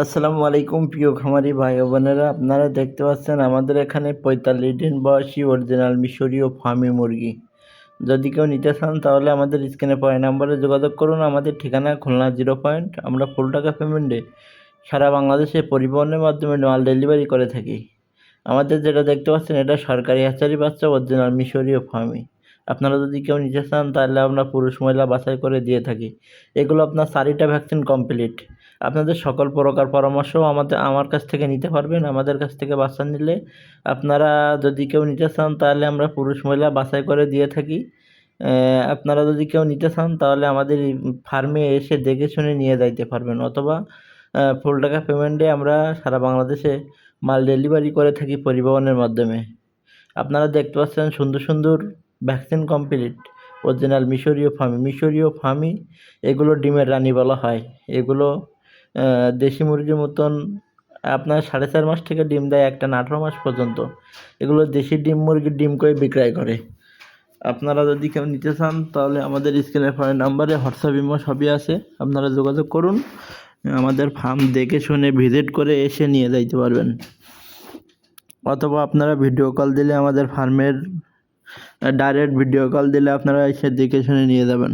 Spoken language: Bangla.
আসসালামু আলাইকুম প্রিয় খামারি ভাই ও বোনেরা, আপনারা দেখতে পাচ্ছেন আমাদের এখানে 45 দিন বয়সী অরিজিনাল মিশরীয় ফার্মি মুরগি। যদি কেউ নিতে চান তাহলে আমাদের স্ক্রিনে পড়া নাম্বারে যোগাযোগ করুন। আমাদের ঠিকানা খুলনা 0 পয়েন্ট। আমরা ফুল টাকা পেমেন্টে সারা বাংলাদেশে পরিবহনের মাধ্যমে মাল ডেলিভারি করে থাকি। আমাদের যেটা দেখতে পাচ্ছেন এটা সরকারি হ্যাচারি বাচ্চা অরিজিনাল মিশরীয় ফার্মি। আপনারা যদি কেউ নিতে চান তাহলে আমরা পুরুষ মহিলা বাছাই করে দিয়ে থাকি। এগুলো আপনার 4টা ভ্যাকসিন কমপ্লিট। আপনাদের সকল প্রকার পরামর্শও আমার কাছ থেকে নিতে পারবেন। আমাদের কাছ থেকে বাচ্চা নিলে আপনারা যদি কেউ নিতে চান তাহলে আমরা পুরুষ মহিলা বাছাই করে দিয়ে থাকি। আপনারা যদি কেউ নিতে চান তাহলে আমাদের এই ফার্মে এসে দেখে শুনে নিয়ে যাইতে পারবেন, অথবা ফুল টাকা পেমেন্টে আমরা সারা বাংলাদেশে মাল ডেলিভারি করে থাকি পরিবহনের মাধ্যমে। আপনারা দেখতে পাচ্ছেন সুন্দর সুন্দর ভ্যাকসিন কমপ্লিট অরিজিনাল মিশরীয় ফার্মি। এগুলো ডিমের রানী বলা হয়। এগুলো দেশি মুরগির মতন আপনার 4.5 মাস থেকে ডিম দেয়, একটা 18 মাস পর্যন্ত। এগুলো দেশি মুরগির ডিম করে বিক্রয় করে। আপনারা যদি কেউ নিতে চান তাহলে আমাদের স্ক্রিনের পরের নাম্বারে হোয়াটসঅ্যাপ ইমো সবই আছে, আপনারা যোগাযোগ করুন। আমাদের ফার্ম দেখে শুনে ভিজিট করে এসে নিয়ে যাইতে পারবেন, অথবা আপনারা ভিডিও কল দিলে আমাদের ফার্মের ডাইরেক্ট ভিডিও কল দিলে আপনারা এসে দেখে শুনে নিয়ে যাবেন।